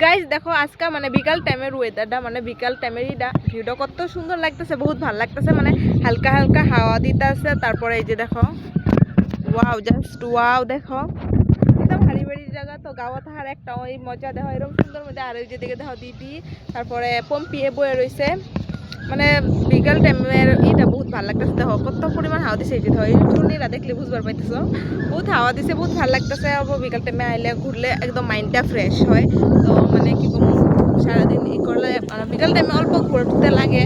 Guys দেখো আজকে মানে বিকাল টাইমের ওয়েদারটা মানে বিকাল টাইমের ভিউটা কত সুন্দর লাগতেছে, বহুত ভালো লাগতেছে। মানে হালকা হালকা হাওয়া দিতেছে। তারপরে এই যে দেখো ওয়াও, জাস্ট ওয়াও, দেখো একদম হারি বাড়ির জায়গা তো গাঁৱত থাকার একটা ওই মজা দেখো এরকম সুন্দর মধ্যে। আর ওই যে দিকে দেখো দিদি, তারপরে পম্পিয়ে বয়ে রয়েছে। মানে বিকাল টাইমের এটা বহুত ভালো লাগতেছে। দেখো কত পরিমাণ হাওয়া দিছে, এই যে ধর চুর্নিরা দেখলে বুঝবার পাইতেছো, বহুত হাওয়া দিছে, বহুত ভালো লাগতেছে। বিকাল টাইমে আইলে ঘুরলে একদম মাইন্ডটা ফ্রেশ হয়। তো মানে কি কম সারাদিন ই করলে বিকাল টাইমে অল্প ঘুরতে লাগে,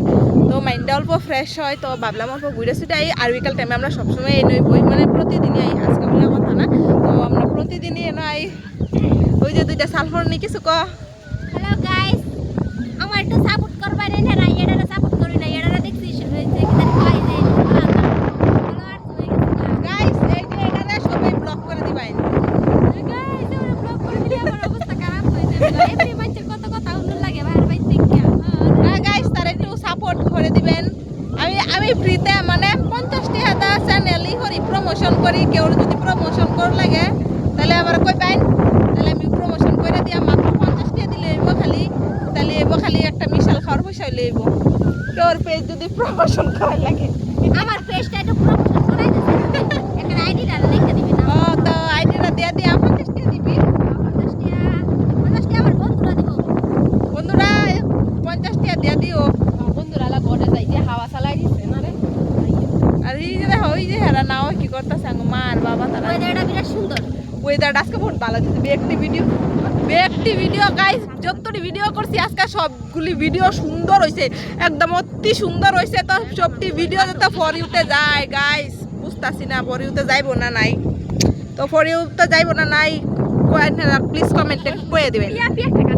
তো মাইন্ডটা অল্প ফ্রেশ হয়। তো ভাবলাম অল্প ঘুরে ছুটে আই। আর বিকাল টাইমে আমরা সবসময় এনে বই, মানে প্রতিদিনই আই, আজকে বলে কথা না, তো আমরা প্রতিদিনই এনে আই। ওই যে দুইটা সালফর নি কিছু ক। হ্যালো গাইস, আমার একটু সাপোর্ট করবা রে না, এটারে সাপোর্ট করি না, এটারে দেখছিস যে কিনা কয় যে ফলোয়ার হয়ে গেছে। গাইস এই যে এটারে সবাই ব্লক করে দিবাই। গাইস আমরা ব্লগ করে দিলে আমার অবস্থা খারাপ হয়ে যাবে। এমনি মানুষের কত কথা উল্টো লাগে বাইরে বাইরে থেকে। হ্যাঁ গাইস তারা একটু সাপোর্ট করে দিবেন। আমি ফ্রিতে মানে 50টি হাজার চ্যানেলই করি, প্রমোশন করি। কেউ যদি প্রমোশন কর লাগে তাহলে আমার কই পাইন, তাহলে আমি প্রমোশন করে দিয়া মাত্র 50টি দিলে হইব খালি। তাহলে হইব খালি একটা মিশাল খাওয়ার পয়সা হইলে হইব। কেউর পেজ যদি প্রমোশন করার লাগে, আমার পেজটা একটু প্রমোশন করাই দিছে। একটা আইডিটা লিখে দিবেন না। ও তো আইডিটা দিয়া দিয়া 50টি দিবি। 50টা আমার বন্ধুরা দিব। বন্ধুরা 50টি দিয়া দিও। বন্ধুরা আলা ঘরে যাই যে হাওয়া চালাই দিছে না রে। আর এই যে দেখো ওই যে হেরা নাও কি করতেছে মা আর বাবা তারা। ওয়েদারটা বিরাট সুন্দর। ওয়েদারটা আজকে বহুত ভালো দিচ্ছে। একটি ভিডিও গাইস, যতটি ভিডিও করছি আজকে সবগুলি ভিডিও সুন্দর হয়েছে, একদম অতি সুন্দর হয়েছে। তো সবটি ভিডিও যাতে ফর ইউতে যায় গাইস, বুঝতেছি না ফর ইউতে যাইবো না নাই। তো ফর ইউতে যাইবো না নাই প্লিজ কমেন্টে কয়ে দিবেন। পিয়া পিয়া টাকা